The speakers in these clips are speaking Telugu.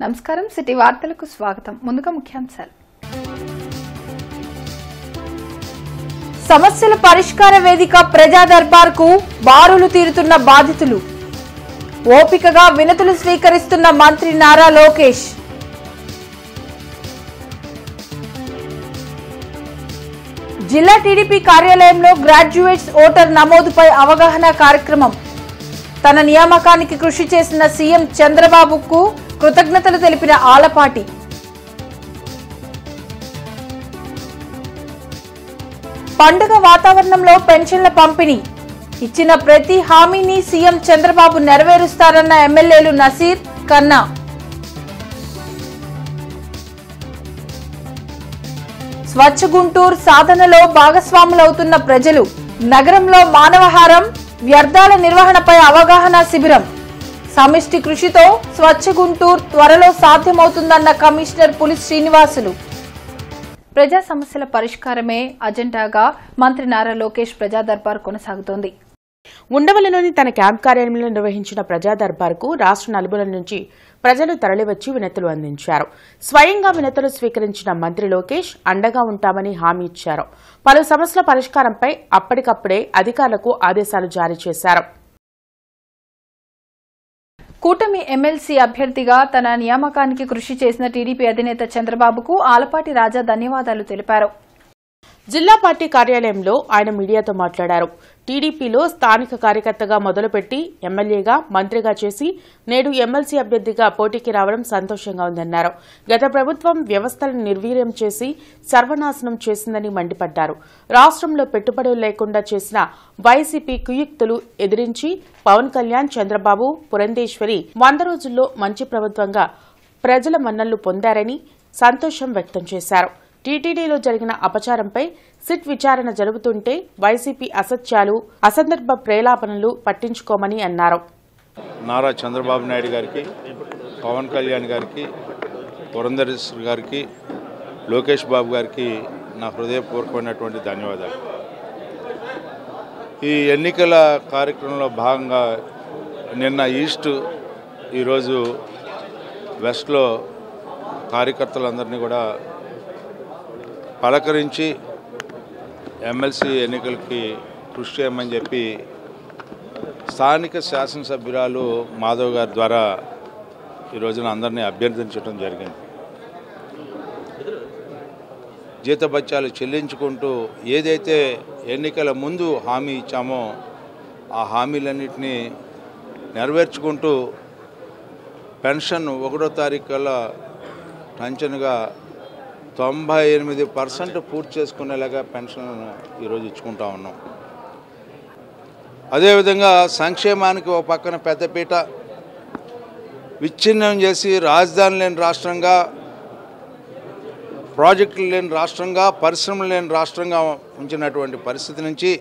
నమస్కారం సిటీ వార్తలకు స్వాగతం ముందుగా ముఖ్యాంశాలు సమస్యల పరిష్కార వేదిక ప్రజా దర్బార్ కు బారులు తీరుతున్న బాధితులు ఓపికగా వినతులు స్వీకరిస్తున్న మంత్రి నారా లోకేష్ జిల్లా టీడీపీ కార్యాలయంలో గ్రాడ్యుయేట్స్ ఓటర్ నమోదుపై అవగాహన కార్యక్రమం తన నియామకానికి కృషి చేసిన సీఎం చంద్రబాబుకు కృతజ్ఞతలు తెలిపిన ఆలపాటి పండుగ వాతావరణంలో పెన్షన్ల పంపిణీ ఇచ్చిన ప్రతి హామీని సీఎం చంద్రబాబు నెరవేరుస్తారన్న ఎమ్మెల్యేలు నసీర్ కన్నా స్వచ్ఛ గుంటూరు సాధనలో భాగస్వాములవుతున్న ప్రజలు నగరంలో మానవహారం వ్యర్థాల నిర్వహణపై అవగాహన శిబిరం సమిష్టి కృషితో స్వచ్ఛ గుంటూరు త్వరలో సాధ్యమవుతుందన్న కమిషనర్ పులి శ్రీనివాసులు ప్రజా సమస్యల పరిష్కారమే అజెండాగా మంత్రి నారా లోకేష్ ప్రజా దర్బార్ కొనసాగుతోంది. ఉండవల్లిలోని తన క్యాంప్ కార్యాలయంలో నిర్వహించిన ప్రజా దర్బార్కు రాష్ట్ర నలుమూలల నుంచి ప్రజలు తరలివచ్చి వినతులు అందించారు. స్వయంగా వినతులు స్వీకరించిన మంత్రి లోకేష్ అండగా ఉంటామని హామీ ఇచ్చారు. పలు సమస్యల పరిష్కారంపై అప్పటికప్పుడే అధికారులకు ఆదేశాలు జారీ చేశారు. కూటమి ఎమ్మెల్సీ అభ్యర్థిగా తన నియామకానికి కృషి చేసిన టీడీపీ అధినేత చంద్రబాబుకు ఆలపాటి రాజా ధన్యవాదాలు తెలిపారు. జిల్లా పార్టీ కార్యాలయంలో ఆయన మీడియాతో మాట్లాడారు. టీడీపీలో స్థానిక కార్యకర్తగా మొదలుపెట్టి ఎమ్మెల్యేగా మంత్రిగా చేసి నేడు ఎమ్మెల్సీ అభ్యర్థిగా పోటీకి రావడం సంతోషంగా ఉందన్నారు. గత ప్రభుత్వం వ్యవస్థలను నిర్వీర్యం చేసి సర్వనాశనం చేసిందని మండిపడ్డారు. రాష్ట్రంలో పెట్టుబడులు లేకుండా చేసిన వైసీపీ కుయుక్తులు ఎదిరించి పవన్ కళ్యాణ్, చంద్రబాబు, పురంధేశ్వరి 100 రోజుల్లో మంచి ప్రభుత్వంగా ప్రజల మన్ననలు పొందారని సంతోషం వ్యక్తం చేశారు. టీటీడీలో జరిగిన అపచారంపై సిట్ విచారణ జరుగుతుంటే వైసీపీ అసత్యాలు, అసందర్భ ప్రేలాపనలు పట్టించుకోమని అన్నారు. నారా చంద్రబాబు నాయుడు గారికి, పవన్ కళ్యాణ్ గారికి, పురంధేశ్వరి గారికి, లోకేష్ బాబు గారికి నా హృదయపూర్వకమైనటువంటి ధన్యవాదాలు. ఈ ఎన్నికల కార్యక్రమంలో భాగంగా నిన్న ఈస్ట్, ఈరోజు వెస్ట్లో కార్యకర్తలందరినీ కూడా పలకరించి ఎమ్మెల్సీ ఎన్నికలకి కృషి చేయమని చెప్పి స్థానిక శాసనసభ్యురాలు మాధవ్ గారి ద్వారా ఈ రోజున అందరినీ అభ్యర్థించడం జరిగింది. జీతభత్యాలు చెల్లించుకుంటూ ఏదైతే ఎన్నికల ముందు హామీ ఇచ్చామో ఆ హామీలన్నింటినీ నెరవేర్చుకుంటూ పెన్షన్ 1వ తారీఖు కల్లా టంచన్గా 98% పూర్తి చేసుకునేలాగా పెన్షన్లను ఈరోజు ఇచ్చుకుంటా ఉన్నాం. అదేవిధంగా సంక్షేమానికి ఒక పక్కన పెద్దపీట విచ్ఛిన్నం చేసి రాజధాని లేని రాష్ట్రంగా, ప్రాజెక్టులు లేని రాష్ట్రంగా, పరిశ్రమలు లేని రాష్ట్రంగా ఉంచినటువంటి పరిస్థితి నుంచి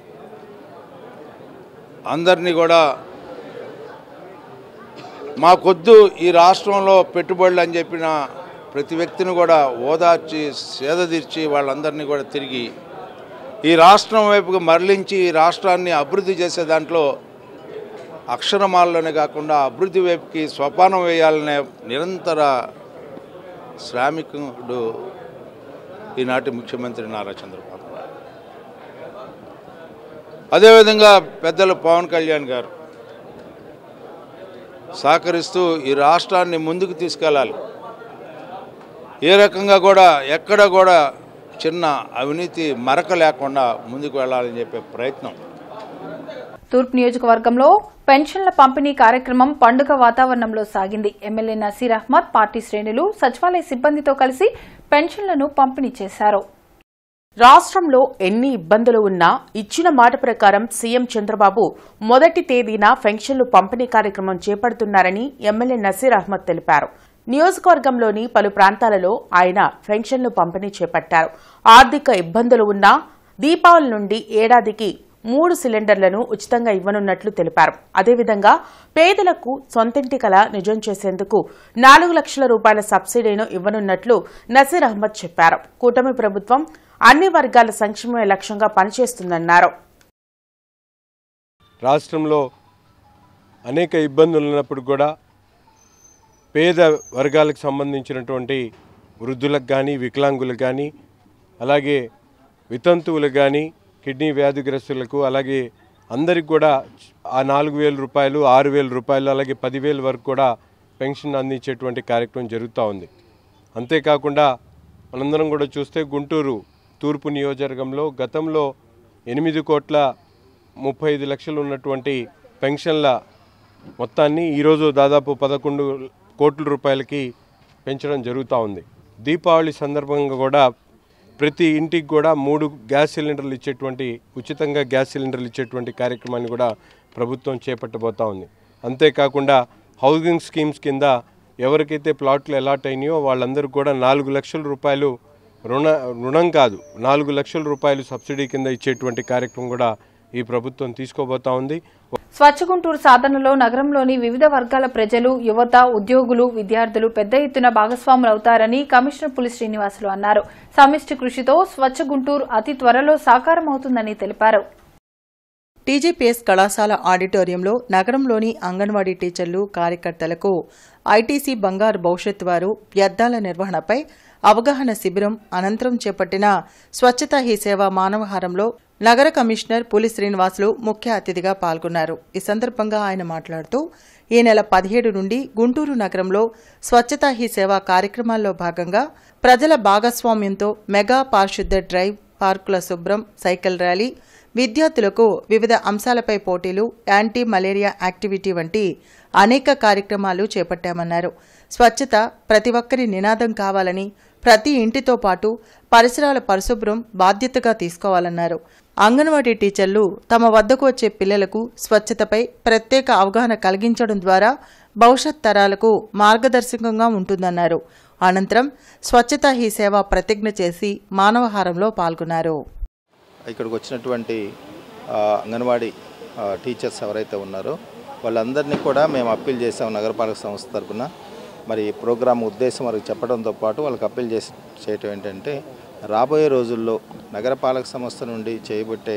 అందరినీ కూడా మాకొద్దు ఈ రాష్ట్రంలో పెట్టుబడులు అని చెప్పిన ప్రతి వ్యక్తిని కూడా ఓదార్చి సేదతీర్చి వాళ్ళందరినీ కూడా తిరిగి ఈ రాష్ట్రం వైపుగా మరలించి ఈ రాష్ట్రాన్ని అభివృద్ధి చేసే దాంట్లో అక్షరమాలలోనే కాకుండా అభివృద్ధి వైపుకి సోపానం వేయాలనే నిరంతర శ్రామికుడు ఈనాటి ముఖ్యమంత్రి నారా చంద్రబాబు నాయుడు. అదేవిధంగా పెద్దలు పవన్ కళ్యాణ్ గారు సహకరిస్తూ ఈ రాష్ట్రాన్ని ముందుకు తీసుకెళ్ళాలి, ఏ రకంగా కూడా ఎక్కడ కూడా చిన్న అవినీతి మరక లేకుండా ముందుకు వెళ్లాలని చెప్పే ప్రయత్నం. తూర్పు నియోజకవర్గంలో పెన్షన్ల పంపిణీ కార్యక్రమం పండుగ వాతావరణంలో సాగింది. ఎమ్మెల్యే నసీర్ అహ్మద్, పార్టీ శ్రేణులు సచివాలయ సిబ్బందితో కలిసి పెన్షన్లను పంపిణీ చేశారు. రాష్ట్రంలో ఎన్ని ఇబ్బందులు ఉన్నా ఇచ్చిన మాట ప్రకారం సీఎం చంద్రబాబు మొదటి తేదీన పెన్షన్లు పంపిణీ కార్యక్రమం చేపడుతున్నారని ఎమ్మెల్యే నసీర్ అహ్మద్ తెలిపారు. నియోజకవర్గంలోని పలు ప్రాంతాలలో ఆయన పెన్షన్లు పంపిణీ చేపట్టారు. ఆర్థిక ఇబ్బందులు ఉన్నా దీపావళి నుండి ఏడాదికి 3 సిలిండర్లను ఉచితంగా ఇవ్వనున్నట్లు తెలిపారు. అదేవిధంగా పేదలకు సొంతింటి కల నిజం చేసేందుకు 4 లక్షల రూపాయల సబ్సిడీను ఇవ్వనున్నట్లు నసీర్ అహ్మద్ చెప్పారు. కూటమి ప్రభుత్వం అన్ని వర్గాల సంక్షేమమే లక్ష్యంగా పనిచేస్తుందన్నారు. రాష్ట్రంలో అనేక ఇబ్బందులు ఉన్నప్పుడు కూడా పేద వర్గాలకు సంబంధించినటువంటి వృద్ధులకు కానీ, వికలాంగులకు కానీ, అలాగే వితంతువులకు కానీ, కిడ్నీ వ్యాధిగ్రస్తులకు, అలాగే అందరికి కూడా ఆ 4,000 రూపాయలు, 6,000 రూపాయలు, అలాగే 10,000 వరకు కూడా పెన్షన్ అందించేటువంటి కార్యక్రమం జరుగుతూ ఉంది. అంతేకాకుండా మనందరం కూడా చూస్తే గుంటూరు తూర్పు నియోజకవర్గంలో గతంలో 8,35,00,000 ఉన్నటువంటి పెన్షన్ల మొత్తాన్ని ఈరోజు దాదాపు 11 కోట్ల రూపాయలకి పెంచడం జరుగుతూ ఉంది. దీపావళి సందర్భంగా కూడా ప్రతి ఇంటికి కూడా 3 గ్యాస్ సిలిండర్లు ఇచ్చేటువంటి, ఉచితంగా గ్యాస్ సిలిండర్లు ఇచ్చేటువంటి కార్యక్రమాన్ని కూడా ప్రభుత్వం చేపట్టబోతూ ఉంది. అంతేకాకుండా హౌసింగ్ స్కీమ్స్ కింద ఎవరికైతే ప్లాట్లు అలాట్ అయినాయో వాళ్ళందరూ కూడా 4 లక్షల రూపాయలు రుణం కాదు, 4 లక్షల రూపాయలు సబ్సిడీ కింద ఇచ్చేటువంటి కార్యక్రమం కూడా ఈ ప్రభుత్వం తీసుకోబోతా ఉంది. స్వచ్ఛ గుంటూరు సాధనలో నగరంలోని వివిధ వర్గాల ప్రజలు, యువత, ఉద్యోగులు, విద్యార్థులు పెద్ద ఎత్తున భాగస్వాములవుతారని కమిషనర్ పులి శ్రీనివాసులు అన్నారు. సమిష్టి కృషితో స్వచ్ఛ గుంటూరు అతి త్వరలో సాకారమవుతుందని తెలిపారు. టీజీపీఎస్ కళాశాల ఆడిటోరియంలో నగరంలోని అంగన్వాడీ టీచర్లు, కార్యకర్తలకు ఐటీసీ బంగారు భవిష్యత్ వారు వ్యర్థాల నిర్వహణపై అవగాహన శిబిరం అనంతరం చేపట్టిన స్వచ్ఛతా హీ సేవ మానవహారంలో నగర కమిషనర్ పులి శ్రీనివాసులు ముఖ్య అతిథిగా పాల్గొన్నారు. ఈ సందర్భంగా ఆయన మాట్లాడుతూ ఈ నెల 17 నుండి గుంటూరు నగరంలో స్వచ్ఛతా హీ సేవ కార్యక్రమాల్లో భాగంగా ప్రజల భాగస్వామ్యంతో మెగా పారిశుద్ధ డ్రైవ్, పార్కుల శుభ్రం, సైకిల్ ర్యాలీ, విద్యార్థులకు వివిధ అంశాలపై పోటీలు, యాంటీ మలేరియా యాక్టివిటీ వంటి అనేక కార్యక్రమాలు చేపట్టామన్నారు. స్వచ్ఛత ప్రతి ఒక్కరి నినాదం కావాలని, ప్రతి ఇంటితో పాటు పరిసరాల పరిశుభ్రం బాధ్యతగా తీసుకోవాలన్నారు. అంగన్వాడీ టీచర్లు తమ వద్దకు వచ్చే పిల్లలకు స్వచ్ఛతపై ప్రత్యేక అవగాహన కలిగించడం ద్వారా భవిష్యత్ తరాలకు మార్గదర్శకంగా ఉంటుందన్నారు. అనంతరం స్వచ్ఛతా హీ సేవ ప్రతిజ్ఞ చేసి మానవహారంలో పాల్గొన్నారు. ఇక్కడికి వచ్చినటువంటి అంగన్వాడీ టీచర్స్ ఎవరైతే ఉన్నారో వాళ్ళందరినీ కూడా మేము అప్పీల్ చేసాం నగరపాలక సంస్థ తరఫున. మరి ప్రోగ్రాం ఉద్దేశం వారికి చెప్పడంతో పాటు వాళ్ళకి అప్పీల్ చేయటం ఏంటంటే, రాబోయే రోజుల్లో నగరపాలక సంస్థ నుండి చేయబట్టే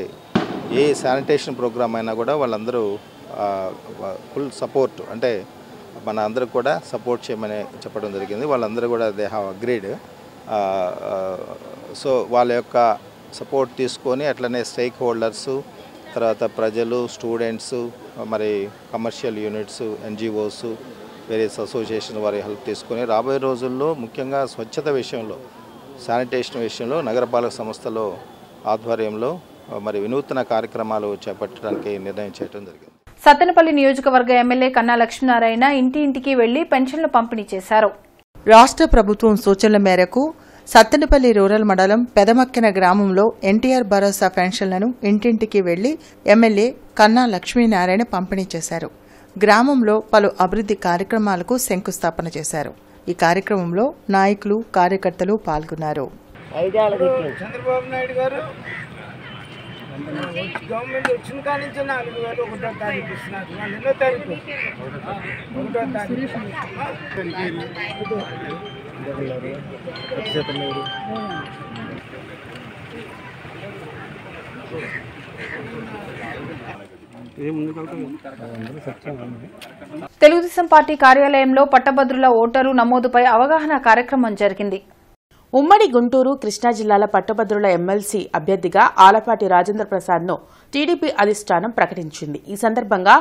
ఏ శానిటేషన్ ప్రోగ్రాం అయినా కూడా వాళ్ళందరూ ఫుల్ సపోర్ట్, అంటే మన అందరూ కూడా సపోర్ట్ చేయమని చెప్పడం జరిగింది. వాళ్ళందరూ కూడా దే హ్యావ్ అగ్రీడ్. సో వాళ్ళ యొక్క సపోర్ట్ తీసుకొని అట్లనే స్టేక్ హోల్డర్సు, తర్వాత ప్రజలు, స్టూడెంట్స్, మరి commercial units, NGOs, various association వారి హెల్ప్ తీసుకొని రాబోయే రోజుల్లో ముఖ్యంగా స్వచ్ఛత విషయంలో, శానిటేషన్ విషయంలో నగరపాలక సంస్థలో ఆధ్వర్యంలో మరి వినూత్న కార్యక్రమాలు చేపట్టడానికి నిర్ణయం చేయడం జరిగింది. సత్తెనపల్లి నియోజకవర్గ ఎమ్మెల్యే కన్నా లక్ష్మీనారాయణ ఇంటింటికి వెళ్లి పెన్షన్లు పంపిణీ చేశారు. రాష్ట్ర ప్రభుత్వం సూచనల మేరకు సత్తెనపల్లి రూరల్ మండలం పెదమక్కెన గ్రామంలో ఎన్టీఆర్ భరోసా పెన్షన్లను ఇంటింటికి వెళ్లి ఎమ్మెల్యే కన్నా లక్ష్మీనారాయణ పంపిణీ చేశారు. గ్రామంలో పలు అభివృద్ది కార్యక్రమాలకు శంకుస్థాపన చేశారు. ఈ కార్యక్రమంలో నాయకులు, కార్యకర్తలు పాల్గొన్నారు. చంద్రబాబు నాయుడు గారు గవర్నమెంట్ వచ్చిన కాడి నుంచి 4,000 1వ తారీఖు ఇస్తున్నారు. 2వ తారీఖు 1వ తారీఖు తెలుగుదేశం పార్టీ కార్యాలయంలో పట్టభద్రుల ఓటరు నమోదుపై అవగాహన కార్యక్రమం జరిగింది. ఉమ్మడి గుంటూరు, కృష్ణా జిల్లాల పట్టభద్రుల ఎమ్మెల్సీ అభ్యర్థిగా ఆలపాటి రాజేంద్ర ప్రసాద్ ను టీడీపీ అధిష్టానం ప్రకటించింది. ఈ సందర్భంగా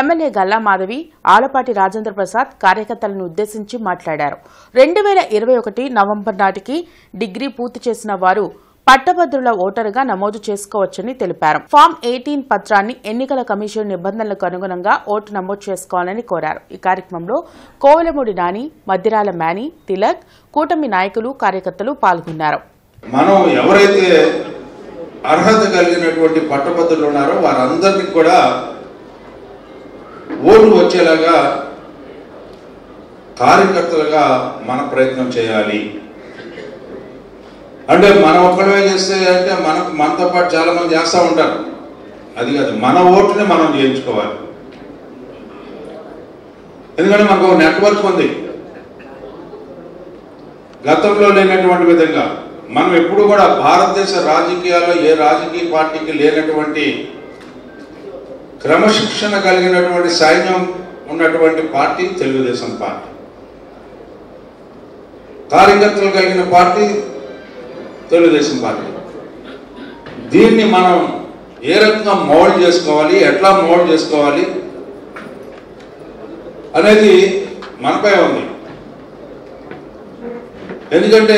ఎమ్మెల్యే గల్లా మాధవి ఆలపాటి రాజేంద్ర ప్రసాద్ కార్యకర్తలను ఉద్దేశించి మాట్లాడారు. 2021 నవంబర్ నాటికి డిగ్రీ పూర్తి చేసిన వారు పట్టభద్రుల ఓటరుగా నమోదు చేసుకోవచ్చని తెలిపారు. ఫామ్ 18 పత్రాన్ని ఎన్నికల కమిషన్ నిబంధనలకు అనుగుణంగా ఓటు నమోదు చేసుకోవాలని కోరారు. ఈ కార్యక్రమంలో కోవెలమూడి నాని, మద్దిరాల మేని, తిలక్, కూటమి నాయకులు, కార్యకర్తలు పాల్గొన్నారు. మనం ఎవరైతే అర్హత కలిగినటువంటి పట్టభద్రులు ఉన్నారో వారందరినీ కూడా ఓటు వచ్చేలాగా కార్యకర్తలుగా మన ప్రయత్నం చేయాలి. అంటే మనం ఒక్కడమే చేస్తే అంటే మనతో పాటు చాలా మంది చేస్తూ ఉంటారు. అది కాదు, మన ఓటుని మనం చేయించుకోవాలి. ఎందుకంటే మనకు ఒక నెట్వర్క్ ఉంది. గతంలో లేనటువంటి విధంగా మనం ఎప్పుడు కూడా భారతదేశ రాజకీయాల్లో ఏ రాజకీయ పార్టీకి లేనటువంటి క్రమశిక్షణ కలిగినటువంటి సైన్యం ఉన్నటువంటి పార్టీ తెలుగుదేశం పార్టీ. కార్యకర్తలు కలిగిన పార్టీ తెలుగుదేశం పార్టీ. దీన్ని మనం ఏ రకంగా మోల్డ్ చేసుకోవాలి, ఎట్లా మోల్డ్ చేసుకోవాలి అనేది మనపై ఉంది. ఎందుకంటే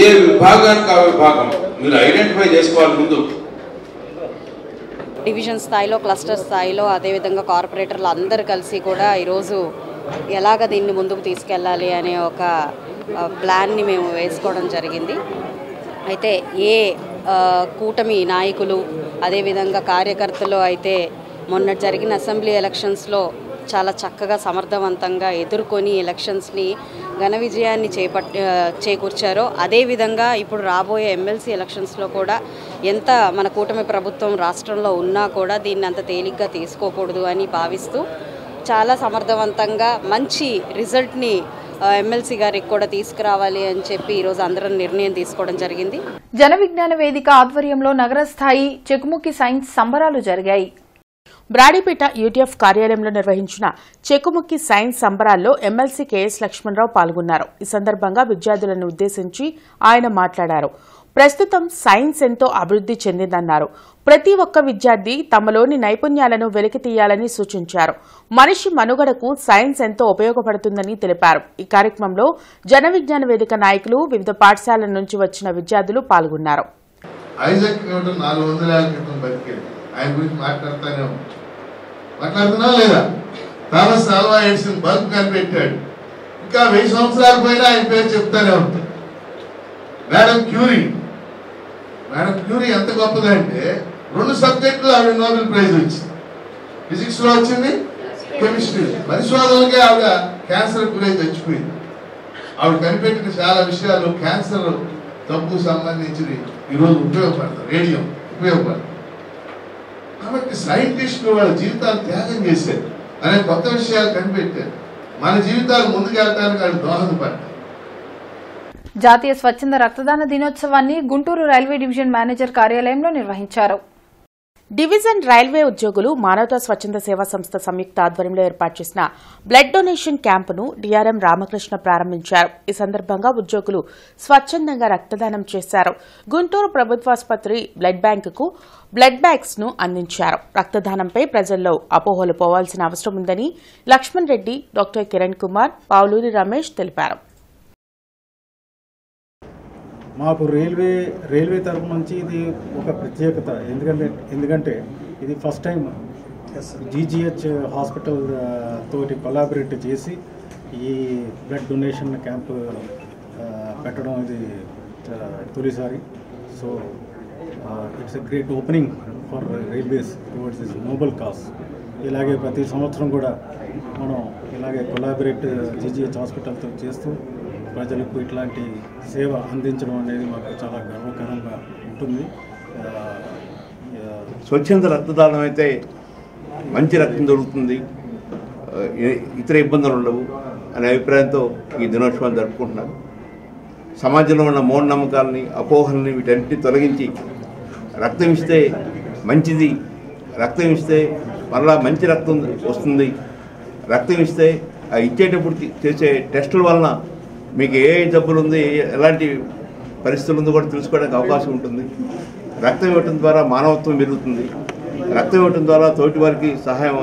ఏ విభాగానికి ఆ విభాగం మీరు ఐడెంటిఫై చేసుకోవాలి ముందు. డివిజన్ స్థాయిలో, క్లస్టర్ స్థాయిలో, అదేవిధంగా కార్పొరేటర్లు అందరూ కలిసి కూడా ఈరోజు ఎలాగ దీన్ని ముందుకు తీసుకెళ్ళాలి అనే ఒక ప్లాన్ని మేము వేసుకోవడం జరిగింది. అయితే ఏ కూటమి నాయకులు అదేవిధంగా కార్యకర్తలు అయితే మొన్న జరిగిన అసెంబ్లీ ఎలక్షన్స్లో చాలా చక్కగా సమర్థవంతంగా ఎదుర్కొని ఎలక్షన్స్ని ఘన విజయాన్ని చేకూర్చారో అదేవిధంగా ఇప్పుడు రాబోయే ఎమ్మెల్సీ ఎలక్షన్స్లో కూడా ఎంత మన కూటమి ప్రభుత్వం రాష్ట్రంలో ఉన్నా కూడా దీన్ని అంత తేలిగ్గా తీసుకోకూడదు అని భావిస్తూ చాలా సమర్థవంతంగా మంచి రిజల్ట్ని ఎమ్మెల్సీ గారికి కూడా తీసుకురావాలి అని చెప్పి ఈరోజు అందరం నిర్ణయం తీసుకోవడం జరిగింది. జన విజ్ఞాన వేదిక ఆధ్వర్యంలో నగర స్థాయి చెకుముకి సైన్స్ సంబరాలు జరిగాయి. బ్రాడీపేట యూటీఎఫ్ కార్యాలయంలో నిర్వహించిన చెకుముకి సైన్స్ సంబరాల్లో ఎమ్మెల్సీ కెఎస్ లక్ష్మణరావు పాల్గొన్నారు. ఈ సందర్భంగా విద్యార్థులను ఉద్దేశించి ఆయన మాట్లాడారు. ప్రస్తుతం సైన్స్ ఎంతో అభివృద్ది చెందిందన్నారు. ప్రతి ఒక్క విద్యార్థి తమలోని నైపుణ్యాలను వెలికితీయాలని సూచించారు. మనిషి మనుగడకు సైన్స్ ఎంతో ఉపయోగపడుతుందని తెలిపారు. ఈ కార్యక్రమంలో జన విజ్ఞాన వేదిక నాయకులు, వివిధ పాఠశాలల నుంచి వచ్చిన విద్యార్థులు పాల్గొన్నారు. ఐజాక్ న్యూటన్ 400 ఏళ్ల క్రితం బతికాడు. ఆయన గురించి మాట్లాడుతున్నా లేదా? థామస్ ఆల్వా ఎడిసన్ బల్బ్ కనిపెట్టాడు. ఇంకా 1000 సంవత్సరాల పైన ఆయన పేరు చెప్తానే ఉంటాం. మేడం క్యూరీ ఎంత గొప్పదంటే 2 సబ్జెక్టులు ఆవిడ నోబెల్ ప్రైజ్ వచ్చింది. ఫిజిక్స్ లో వచ్చింది, కెమిస్ట్రీ. పరిశోధనలకే ఆవిడ క్యాన్సర్ గురై చచ్చిపోయింది. ఆవిడ కనిపెట్టిన చాలా విషయాలు క్యాన్సర్ జబ్బుకు సంబంధించి ఈరోజు ఉపయోగపడతారు, రేడియం ఉపయోగపడతారు. కాబట్టి సైంటిస్టులు వాళ్ళ జీవితాలు త్యాగం చేశారు, అనే కొత్త విషయాలు కనిపెట్టారు. మన జీవితాలు ముందుకెళ్ళడానికి వాళ్ళు దోహదపడ్డారు. జాతీయ స్వచ్ఛంద రక్తదాన దినోత్సవాన్ని గుంటూరు రైల్వే డివిజన్ మేనేజర్ కార్యాలయంలో నిర్వహించారు. డివిజన్ రైల్వే ఉద్యోగులు మానవతా స్వచ్ఛంద సేవా సంస్థ సంయుక్త ఆధ్వర్యంలో ఏర్పాటు చేసిన బ్లడ్ డొనేషన్ క్యాంపును డీఆర్ఎం రామకృష్ణ ప్రారంభించారు. ఈ సందర్భంగా ఉద్యోగులు స్వచ్ఛందంగా రక్తదానం చేశారు. గుంటూరు ప్రభుత్వాసుపత్రి బ్లడ్ బ్యాంకుకు బ్లడ్ బ్యాగ్స్ ను అందించారు. రక్తదానంపై ప్రజల్లో అపోహలు పోవాల్సిన అవసరం ఉందని లక్ష్మణ్ రెడ్డి, డాక్టర్ కిరణ్ కుమార్, పావులూరి రమేష్ తెలిపారు. మాకు రైల్వే తరఫు నుంచి ఇది ఒక ప్రత్యేకత. ఎందుకంటే ఇది ఫస్ట్ టైం జీజీహెచ్ హాస్పిటల్ తోటి కొలాబరేట్ చేసి ఈ బ్లడ్ డొనేషన్ క్యాంప్ పెట్టడం ఇది తొలిసారి. So it's a great opening for railways towards this Nobel cause. ఇలాగే ప్రతి సంవత్సరం కూడా మనం ఇలాగే కొలాబరేట్ జీజీహెచ్ హాస్పిటల్తో చేస్తూ ప్రజలకు ఇట్లాంటి సేవ అందించడం అనేది మాకు చాలా గర్వకారంగా ఉంటుంది. స్వచ్ఛంద రక్తదానం అయితే మంచి రక్తం దొరుకుతుంది, ఇతర ఇబ్బందులు ఉండవు అనే అభిప్రాయంతో ఈ దినోత్సవాన్ని జరుపుకుంటున్నారు. సమాజంలో ఉన్న మూఢనమ్మకాలని, అపోహల్ని వీటన్నిటిని తొలగించి రక్తం ఇస్తే మంచిది, రక్తం ఇస్తే మరలా మంచి రక్తం వస్తుంది, రక్తం ఇస్తే ఇచ్చేటప్పుడు చేసే టెస్టుల వలన మీకు ఏ జబ్బులు ఉంది, ఎలాంటి పరిస్థితులు ఉందో కూడా తెలుసుకోవడానికి అవకాశం ఉంటుంది. రక్తం ఇవ్వటం ద్వారా మానవత్వం పెరుగుతుంది. రక్తం ఇవ్వటం ద్వారా తోటి వారికి సహాయం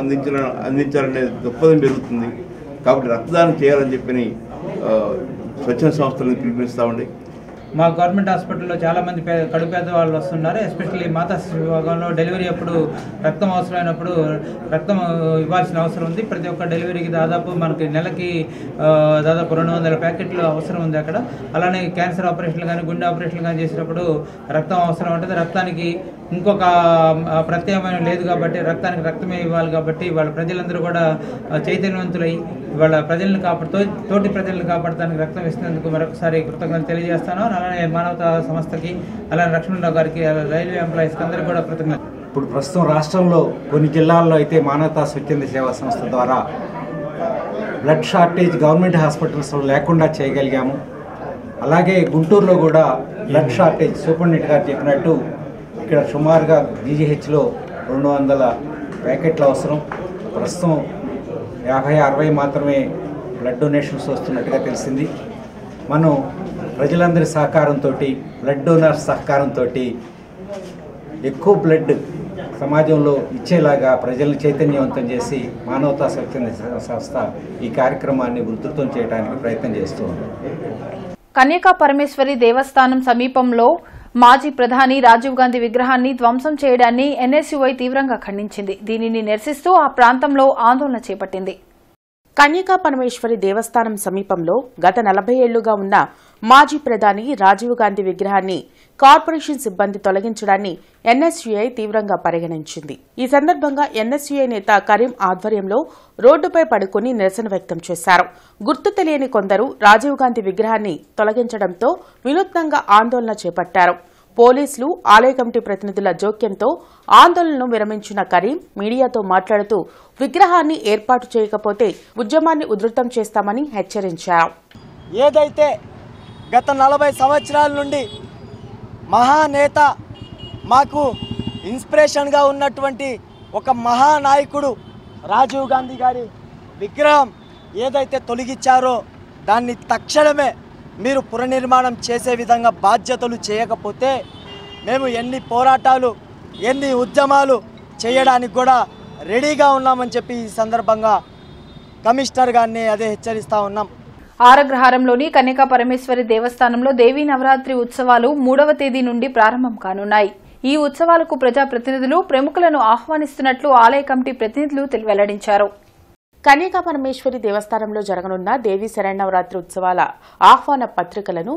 అందించాలనే దృక్పథం పెరుగుతుంది. కాబట్టి రక్తదానం చేయాలని చెప్పి స్వచ్ఛంద సంస్థలను పిలుపునిస్తామండి. మా గవర్నమెంట్ హాస్పిటల్లో చాలామంది కడుపు పేద వాళ్ళు వస్తున్నారు. ఎస్పెషల్లీ మాతా విభాగంలో డెలివరీ అప్పుడు రక్తం అవసరమైనప్పుడు రక్తం ఇవ్వాల్సిన అవసరం ఉంది. ప్రతి ఒక్క డెలివరీకి దాదాపు మనకి నెలకి దాదాపు 200 ప్యాకెట్లు అవసరం ఉంది అక్కడ. అలానే క్యాన్సర్ ఆపరేషన్లు కానీ, గుండె ఆపరేషన్లు కానీ చేసినప్పుడు రక్తం అవసరం ఉంటుంది. రక్తానికి ఇంకొక ప్రత్యామ్నాయం లేదు కాబట్టి రక్తానికి రక్తమే ఇవ్వాలి. కాబట్టి వాళ్ళ ప్రజలందరూ కూడా చైతన్యవంతులై వాళ్ళ ప్రజలను తోటి ప్రజలను కాపాడటానికి రక్తం ఇస్తున్నందుకు మరొకసారి కృతజ్ఞతలు తెలియజేస్తాను. అలానే మానవతా సంస్థకి, అలానే లక్ష్మణరావు గారికి, రైల్వే ఎంప్లాయీస్కి అందరికీ కూడా కృతజ్ఞతలు. ఇప్పుడు ప్రస్తుతం రాష్ట్రంలో కొన్ని జిల్లాల్లో అయితే మానవతా స్వచ్ఛంద సేవా సంస్థ ద్వారా బ్లడ్ షార్టేజ్ గవర్నమెంట్ హాస్పిటల్స్లో లేకుండా చేయగలిగాము. అలాగే గుంటూరులో కూడా బ్లడ్ షార్టేజ్ సూపరింటెండెంట్ గారు చెప్పినట్టు ఇక్కడ సుమారుగా జీజీహెచ్లో 200 ప్యాకెట్ల అవసరం. ప్రస్తుతం 50-60 మాత్రమే బ్లడ్ డొనేషన్స్ వస్తున్నట్టుగా తెలిసింది. మనం ప్రజలందరి సహకారంతో, బ్లడ్ డోనర్స్ సహకారంతో ఎక్కువ బ్లడ్ సమాజంలో ఇచ్చేలాగా ప్రజలను చైతన్యవంతం చేసి మానవతా స్వచ్ఛంద సంస్థ ఈ కార్యక్రమాన్ని ఉధృతం చేయడానికి ప్రయత్నం చేస్తూ ఉంది. కన్యకా పరమేశ్వరి దేవస్థానం సమీపంలో మాజీ ప్రధాని రాజీవ్ గాంధీ విగ్రహాన్ని ధ్వంసం చేయడాన్ని ఎన్ఎస్యుఐ తీవ్రంగా ఖండించింది. దీనిని నిరసిస్తూ ఆ ప్రాంతంలో ఆందోళన చేపట్టింది. కన్యకా పరమేశ్వరి దేవస్థానం సమీపంలో గత 40 ఏళ్లుగా ఉన్న మాజీ ప్రధాని రాజీవ్ గాంధీ విగ్రహాన్ని కార్పొరేషన్ సిబ్బంది తొలగించడాన్ని ఎన్ఎస్యుఐ తీవ్రంగా పరిగణించింది. ఈ సందర్భంగా ఎన్ఎస్యుఐ నేత కరీం ఆధ్వర్యంలో రోడ్డుపై పడుకుని నిరసన వ్యక్తం చేశారు. గుర్తు తెలియని కొందరు రాజీవ్ గాంధీ విగ్రహాన్ని తొలగించడంతో వినూత్నంగా ఆందోళన చేపట్టారు. పోలీసులు, ఆలయ కమిటీ ప్రతినిధుల జోక్యంతో ఆందోళనను విరమించిన కరీం మీడియాతో మాట్లాడుతూ విగ్రహాన్ని ఏర్పాటు చేయకపోతే ఉద్యమాన్ని ఉధృతం చేస్తామని హెచ్చరించారు. ఏదైతే గత 40 సంవత్సరాల నుండి మహానేత, మాకు ఇన్స్పిరేషన్గా ఉన్నటువంటి ఒక మహానాయకుడు రాజీవ్ గాంధీ గారి విగ్రహం ఏదైతే తొలగించారో దాన్ని తక్షణమే మీరు పునర్నిర్మాణం చేసే విధంగా బాధ్యతలు చేయకపోతే మేము ఎన్ని పోరాటాలు, ఎన్ని ఉద్యమాలు చేయడానికి కూడా రెడీగా ఉన్నామని చెప్పి ఈ సందర్భంగా కమిషనర్ గారిని అదే హెచ్చరిస్తా ఉన్నాం. ఆరగ్రహారంలోని కన్యకా పరమేశ్వరి దేవస్థానంలో దేవీ నవరాత్రి ఉత్సవాలు 3వ తేదీ నుండి ప్రారంభం కానున్నాయి. ఈ ఉత్సవాలకు ప్రజాప్రతినిధులు, ప్రముఖులను ఆహ్వానిస్తున్నట్లు ఆలయ కమిటీ ప్రతినిధులు వెల్లడించారు. కన్యకా పరమేశ్వరి దేవస్థానంలో జరగనున్న దేవీ శరన్నవరాత్రి ఉత్సవాల ఆహ్వాన పత్రికలను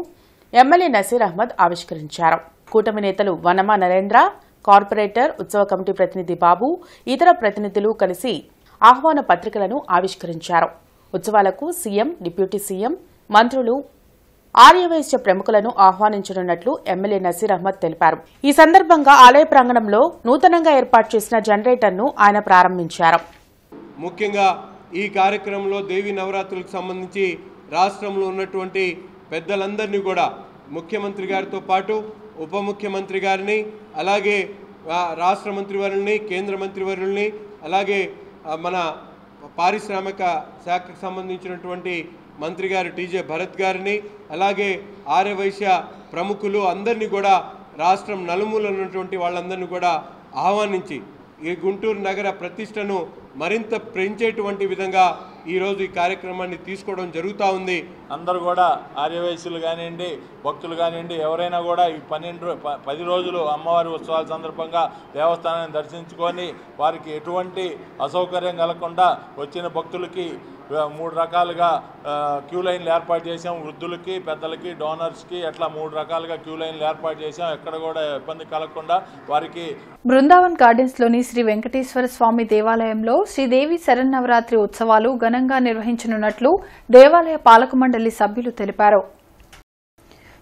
ఎమ్మెల్యే నసీర్ అహ్మద్ ఆవిష్కరించారు. కూటమి నేతలు వనమా నరేంద్ర, కార్పొరేటర్, ఉత్సవ కమిటీ ప్రతినిధి బాబు, ఇతర ప్రతినిధులు కలిసి ఆహ్వాన పత్రికలను ఆవిష్కరించారు. ఉత్సవాలకు సీఎం, డిప్యూటీ సీఎం, మంత్రులు, ఆర్యవైశ్య ప్రముఖులను ఆహ్వానించనున్నట్లు ఎమ్మెల్యే నసీర్ అహ్మద్ తెలిపారు. ఈ సందర్భంగా ఆలయ ప్రాంగణంలో నూతనంగా ఏర్పాటు చేసిన జనరేటర్ను ఆయన ప్రారంభించారు. ముఖ్యంగా ఈ కార్యక్రమంలో దేవీ నవరాత్రులకు సంబంధించి రాష్ట్రంలో ఉన్నటువంటి పెద్దలందరినీ కూడా ముఖ్యమంత్రి గారితో పాటు ఉప ముఖ్యమంత్రి గారిని, అలాగే రాష్ట్ర మంత్రివర్యుల్ని, కేంద్ర మంత్రివర్యుల్ని, అలాగే మన పారిశ్రామిక శాఖకు సంబంధించినటువంటి మంత్రి గారు టీజే భరత్ గారిని, అలాగే ఆర్యవైశ్య ప్రముఖులు అందరినీ కూడా రాష్ట్రం నలుమూలలు ఉన్నటువంటి వాళ్ళందరినీ కూడా ఆహ్వానించి ఈ గుంటూరు నగర ప్రతిష్టను మరింత పెంచేటువంటి విధంగా ఈరోజు ఈ కార్యక్రమాన్ని తీసుకోవడం జరుగుతూ ఉంది. అందరూ కూడా ఆర్యవైశ్యులు కానివ్వండి, భక్తులు కానివ్వండి, ఎవరైనా కూడా ఈ 10 రోజులు అమ్మవారి ఉత్సవాల సందర్భంగా దేవస్థానాన్ని దర్శించుకొని వారికి ఎటువంటి అసౌకర్యం కలగకుండా వచ్చిన భక్తులకి 3 రకాలుగా క్యూ లైన్లు ఏర్పాటు చేసాం. వృద్ధులకి, పెద్దలకి, డోనర్స్కి అట్లా 3 రకాలుగా క్యూ లైన్లు ఏర్పాటు చేసాం. ఎక్కడ కూడా ఇబ్బంది కలగకుండా వారికి. బృందావన్ గార్డెన్స్ లోని శ్రీ వెంకటేశ్వర స్వామి దేవాలయంలో శ్రీదేవి శరన్నవరాత్రి ఉత్సవాలు ఘనంగా నిర్వహించనున్నట్లు దేవాలయ పాలక మండలి సభ్యులు తెలిపారు.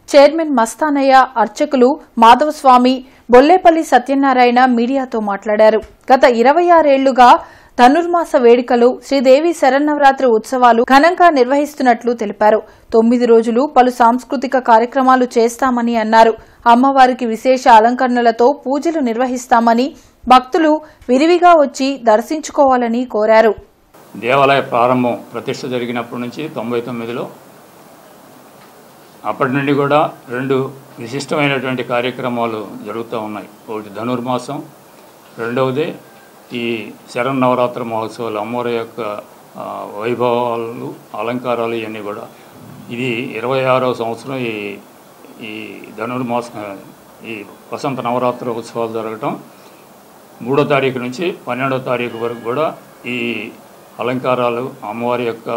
చైర్మన్ మస్తానయ్య, అర్చకులు మాధవస్వామి, బొల్లేపల్లి సత్యనారాయణ మీడియాతో మాట్లాడారు. గత 26 ఏళ్లుగా ధనుర్మాస వేడుకలు, శ్రీదేవి శరన్నవరాత్రి ఉత్సవాలు ఘనంగా నిర్వహిస్తున్నట్లు తెలిపారు. 9 రోజులు పలు సాంస్కృతిక కార్యక్రమాలు చేస్తామని అన్నారు. అమ్మవారికి విశేష అలంకరణలతో పూజలు నిర్వహిస్తామని, భక్తులు విరివిగా వచ్చి దర్శించుకోవాలని కోరారు. దేవాలయ ప్రారంభం ప్రతిష్ఠ జరిగినప్పటి నుంచి 99లో అప్పటి నుండి కూడా 2 విశిష్టమైనటువంటి కార్యక్రమాలు జరుగుతూ ఉన్నాయి. ఒకటి ధనుర్మాసం, రెండవది ఈ శరన్నవరాత్రి మహోత్సవాలు, అమ్మవారి యొక్క వైభవాలు, అలంకారాలు ఇవన్నీ కూడా. ఇది 26వ సంవత్సరం ఈ ధనుర్మాసం, ఈ వసంత నవరాత్రి ఉత్సవాలు జరగటం. 3వ తారీఖు నుంచి 12వ తారీఖు వరకు కూడా ఈ అలంకారాలు, అమ్మవారి యొక్క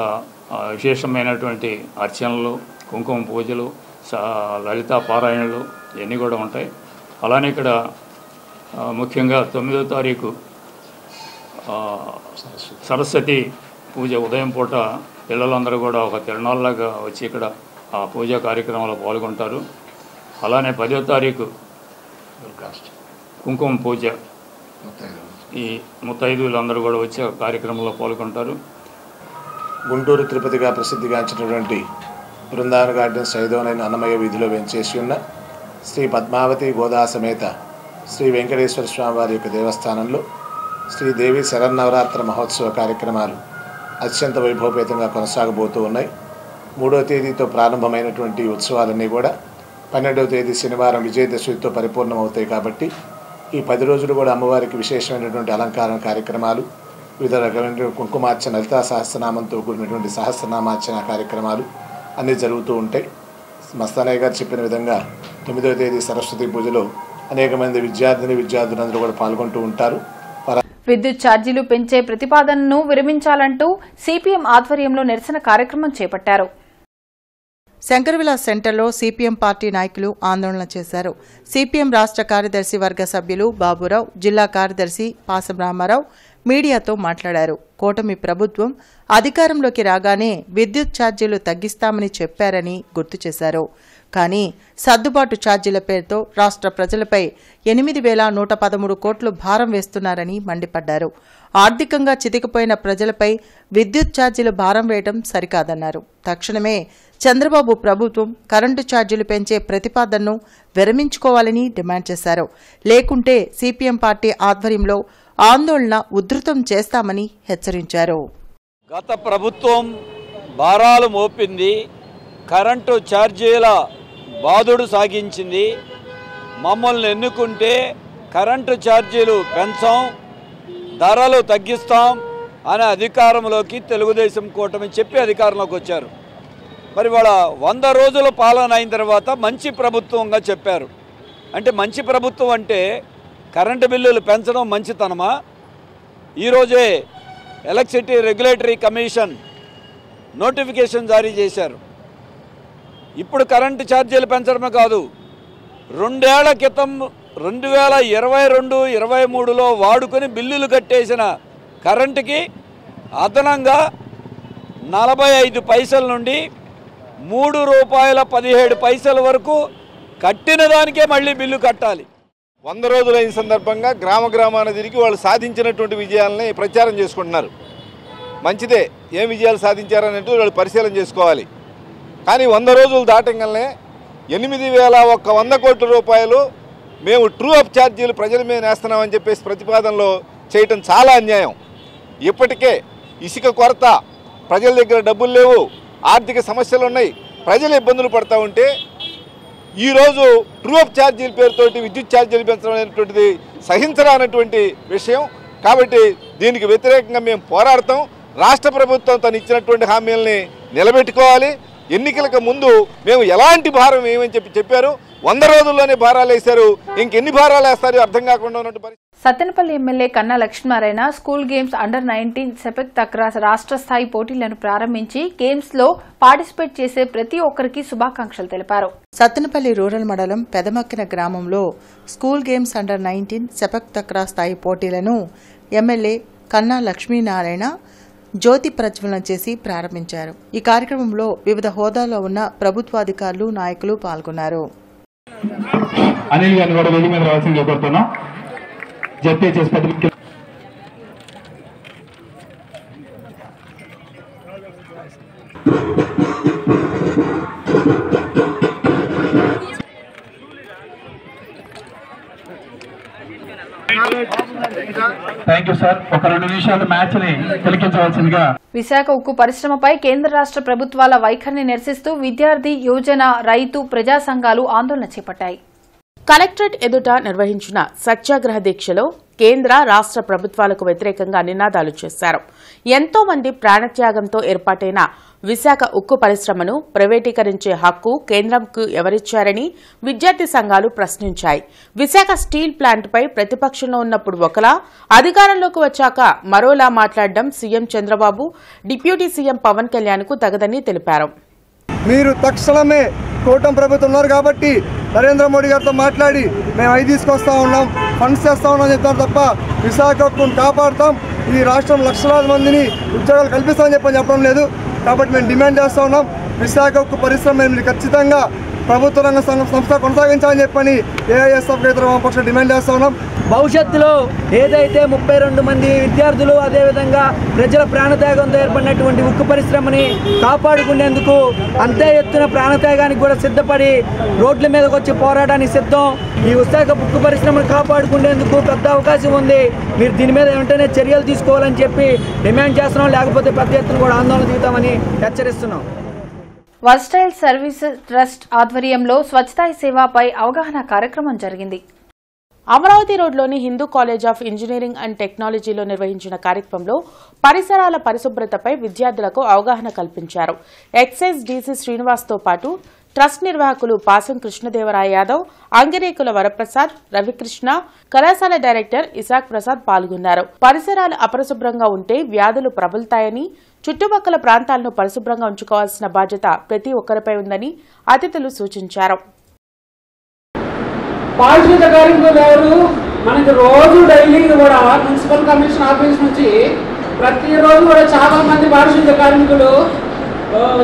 విశేషమైనటువంటి అర్చనలు, కుంకుమ పూజలు, లలితా పారాయణలు ఇవన్నీ కూడా ఉంటాయి. అలానే ఇక్కడ ముఖ్యంగా 9వ తారీఖు సరస్వతి పూజ ఉదయం పూట పిల్లలందరూ కూడా ఒక తిరునాళ్ళగా వచ్చి ఇక్కడ ఆ పూజా కార్యక్రమంలో పాల్గొంటారు. అలానే 10వ తారీఖు కుంకుమ పూజ, ఈ ముత్తైదువులందరూ కూడా వచ్చి కార్యక్రమంలో పాల్గొంటారు. గుంటూరు తిరుపతిగా ప్రసిద్ధిగాంచినటువంటి బృందావన్ గార్డెన్స్ 5వ లైన్ అన్నమయ్య వీధిలో వెంచేసి ఉన్న శ్రీ పద్మావతి గోదా సమేత శ్రీ వెంకటేశ్వర స్వామివారి యొక్క దేవస్థానంలో శ్రీదేవి శరన్నవరాత్రి మహోత్సవ కార్యక్రమాలు అత్యంత వైభవపేతంగా కొనసాగబోతూ ఉన్నాయి. 3వ తేదీతో ప్రారంభమైనటువంటి ఉత్సవాలన్నీ కూడా 12వ తేదీ శనివారం విజయదశమితో పరిపూర్ణమవుతాయి. కాబట్టి ఈ 10 రోజులు కూడా అమ్మవారికి విశేషమైనటువంటి అలంకార కార్యక్రమాలు, వివిధ రకమైన కుంకుమార్చన, లలితా సహస్రనామంతో కూడినటువంటి సహస్రనామార్చన కార్యక్రమాలు అన్నీ జరుగుతూ ఉంటాయి. మస్తానయ్య గారు చెప్పిన విధంగా 9వ తేదీ సరస్వతి పూజలో అనేక మంది విద్యార్థులందరూ కూడా పాల్గొంటూ ఉంటారు. విద్యుత్ ఛార్జీలు పెంచే ప్రతిపాదనను విరమించాలంటూ సిపిఎం ఆధ్వర్యంలో నిరసన కార్యక్రమం చేపట్టారు. శంకరవిలాస్ సెంటర్లో సిపిఎం పార్టీ నాయకులు ఆందోళన చేశారు. సిపిఎం రాష్ట్ర కార్యదర్శి వర్గ సభ్యులు బాబురావు, జిల్లా కార్యదర్శి పాసం రామారావు మీడియాతో మాట్లాడారు. కూటమి ప్రభుత్వం అధికారంలోకి రాగానే విద్యుత్ ఛార్జీలు తగ్గిస్తామని చెప్పారని గుర్తు చేశారు. కానీ సర్దుబాటు ఛార్జీల పేరుతో రాష్ట్ర ప్రజలపై 8,113 కోట్లు భారం వేస్తున్నారని మండిపడ్డారు. ఆర్థికంగా చితికిపోయిన ప్రజలపై విద్యుత్ ఛార్జీలు భారం వేయడం సరికాదన్నారు. తక్షణమే చంద్రబాబు ప్రభుత్వం కరెంటు ఛార్జీలు పెంచే ప్రతిపాదనను విరమించుకోవాలని డిమాండ్ చేశారు. లేకుంటే సిపిఎం పార్టీ ఆధ్వర్యంలో ఆందోళన ఉధృతం చేస్తామని హెచ్చరించారు. గత ప్రభుత్వం భారాలు మోపింది, కరెంటు ఛార్జీల బాదుడు సాగించింది. మమ్మల్ని ఎన్నుకుంటే కరెంటు ఛార్జీలు పెంచాం, ధరలు తగ్గిస్తాం అనే అధికారంలోకి తెలుగుదేశం కూటమి చెప్పి అధికారంలోకి వచ్చారు. మరి వాళ్ళ 100 రోజుల పాలన అయిన తర్వాత మంచి ప్రభుత్వంగా చెప్పారు. అంటే మంచి ప్రభుత్వం అంటే కరెంటు బిల్లులు పెంచడం మంచితనమా? ఈరోజే ఎలక్ట్రిసిటీ రెగ్యులేటరీ కమిషన్ నోటిఫికేషన్ జారీ చేశారు. ఇప్పుడు కరెంటు ఛార్జీలు పెంచడమే కాదు, 2 ఏళ్ల క్రితం 2022-23లో వాడుకొని బిల్లులు కట్టేసిన కరెంటుకి అదనంగా 45 పైసల నుండి ₹3.17 వరకు కట్టిన దానికే మళ్ళీ బిల్లు కట్టాలి. 100 రోజులైన సందర్భంగా గ్రామాన తిరిగి వాళ్ళు సాధించినటువంటి విజయాలని ప్రచారం చేసుకుంటున్నారు. మంచిదే, ఏం విజయాలు సాధించారనేది వాళ్ళు పరిశీలన చేసుకోవాలి. కానీ 100 రోజులు దాటంగానే 8,100 కోట్ల రూపాయలు మేము ట్రూ అప్ ఛార్జీలు ప్రజల మీద వేస్తున్నామని చెప్పేసి ప్రతిపాదనలో చేయటం చాలా అన్యాయం. ఇప్పటికే ఇసుక కొరత, ప్రజల దగ్గర డబ్బులు లేవు, ఆర్థిక సమస్యలు ఉన్నాయి, ప్రజలు ఇబ్బందులు పడతా ఉంటే ఈరోజు ట్రూ అప్ ఛార్జీల పేరుతోటి విద్యుత్ ఛార్జీలు పెంచడం అనేటువంటిది సహించరానటువంటి విషయం. కాబట్టి దీనికి వ్యతిరేకంగా మేము పోరాడతాం. రాష్ట్ర ప్రభుత్వం తను ఇచ్చినటువంటి హామీలని నిలబెట్టుకోవాలి. ఎన్నికలకు ముందు మేము ఎలాంటి భారం ఏమని చెప్పారు, 100 రోజుల్లోనే భారాలు వేశారు. ఇంకెన్ని భారాలు వేస్తారో అర్థం కాకుండా ఉన్నట్టు పరిస్థితి. Sattenapalli MLA Kanna Lakshminarayana school games under nineteen sepak takraw రాష్ట్ర స్థాయి పోటీలను ప్రారంభించి గేమ్స్ లో పార్టిసిపేట్ చేసే ప్రతి ఒక్కరికి శుభాకాంక్షలు తెలిపారు. సత్తెనపల్లి రూరల్ మండలం పెదమక్కిన గ్రామంలో స్కూల్ గేమ్స్ అండర్-19 సెపెక్ తక్రా స్థాయి పోటీలను ఎమ్మెల్యే కన్నా లక్ష్మీనారాయణ జ్యోతి ప్రజ్వలన చేసి ప్రారంభించారు. ఈ కార్యక్రమంలో వివిధ హోదాల్లో ఉన్న ప్రభుత్వాధికారులు, నాయకులు పాల్గొన్నారు. అనిల్ గారిని కూడా వేదిక మీద రావాల్సిందిగా కోరుతున్నాం. జెడ్పీహెచ్ఎస్ పత్రిక థ్యాంక్ యూ సార్. ఒక 2 నిమిషాలు మ్యాచ్ ని తిలకించవలసిందిగా. విశాఖ ఉక్కు పరిశ్రమపై కేంద్ర రాష్ట్ర ప్రభుత్వాల వైఖరిని నిరసిస్తూ విద్యార్థి, యువజన, రైతు, ప్రజా సంఘాలు ఆందోళన చేపట్టాయి. కలెక్టరేట్ ఎదుట నిర్వహించిన సత్యాగ్రహ దీక్షలో కేంద్ర రాష్ట్ర ప్రభుత్వాలకు వ్యతిరేకంగా నినాదాలు చేశారు. ఎంతో మంది ప్రాణత్యాగంతో ఏర్పాటైన విశాఖ ఉక్కు పరిశ్రమను ప్రైవేటీకరించే హక్కు కేంద్రంకు ఎవరిచ్చారని విద్యార్థి సంఘాలు ప్రశ్నించాయి. విశాఖ స్టీల్ ప్లాంట్పై ప్రతిపక్షంలో ఉన్నప్పుడు ఒకలా, అధికారంలోకి వచ్చాక మరోలా మాట్లాడడం CM Chandrababu, deputy CM Pawan కళ్యాణ్కు తగదని తెలిపారు. మీరు తక్షణమే కూటమి ప్రభుత్వం ఉన్నారు కాబట్టి నరేంద్ర మోడీ గారితో మాట్లాడి మేము అవి తీసుకొస్తా ఉన్నాం, ఫండ్స్ చేస్తా ఉన్నాం చెప్తారు తప్ప విశాఖ ఉక్కును కాపాడుతాం, ఈ రాష్ట్రం లక్షలాది మందిని ఉద్యోగాలు కల్పిస్తామని చెప్పడం లేదు. కాబట్టి మేము డిమాండ్ చేస్తూ ఉన్నాం, విశాఖ ఉక్కు పరిశ్రమ ఖచ్చితంగా ప్రభుత్వ రంగ సంస్థ కొనసాగించాలని చెప్పని ఏఐఎస్ఎఫ్ ఇతర వామపక్ష డిమాండ్ చేస్తూ ఉన్నాం. భవిష్యత్తులో ఏదైతే 32 మంది విద్యార్థులు, అదేవిధంగా ప్రజల ప్రాణత్యాగంతో ఏర్పడినటువంటి ఉక్కు పరిశ్రమని కాపాడుకునేందుకు అంతే ఎత్తున ప్రాణత్యాగానికి కూడా సిద్ధపడి రోడ్ల మీదకి వచ్చి పోరాటానికి సిద్ధం. ఈ విశాఖ ఉక్కు పరిశ్రమను కాపాడుకునేందుకు పెద్ద అవకాశం ఉంది. మీరు దీని మీద వెంటనే చర్యలు తీసుకోవాలని చెప్పి డిమాండ్ చేస్తున్నాం. లేకపోతే పెద్ద ఎత్తున కూడా ఆందోళన దిగుతామని హెచ్చరిస్తున్నాం. వర్స్టైల్ సర్వీసెస్ ట్రస్ట్ ఆధ్వర్యంలో స్వచ్ఛతా సేవపై అవగాహన కార్యక్రమం జరిగింది. అమరావతి రోడ్లోని Hindu college of engineering and టెక్నాలజీలో నిర్వహించిన కార్యక్రమంలో పరిసరాల పరిశుభ్రతపై విద్యార్థులకు అవగాహన కల్పించారు. ఎక్సైజ్ డీసీ శ్రీనివాస్తో పాటు ట్రస్ట్ నిర్వాహకులు పాసం కృష్ణదేవరాయ యాదవ్, అంగిరేకుల వరప్రసాద్, రవికృష్ణ, కళాశాల డైరెక్టర్ ఇసాక్ ప్రసాద్ పాల్గొన్నారు. పరిసరాలు అపరిశుభ్రంగా ఉంటే వ్యాధులు ప్రబలుతాయని, చుట్టుపక్కల ప్రాంతాలను పరిశుభ్రంగా ఉంచుకోవాల్సిన బాధ్యత ప్రతి ఒక్కరిపై ఉందని అతిథులు సూచించారు. పారిశుద్ధ కార్మికులు ఎవరు? మనకి రోజు డైలీ కూడా మున్సిపల్ కమిషన్ ఆఫీస్ నుంచి ప్రతిరోజు కూడా చాలా మంది పారిశుద్ధ కార్మికులు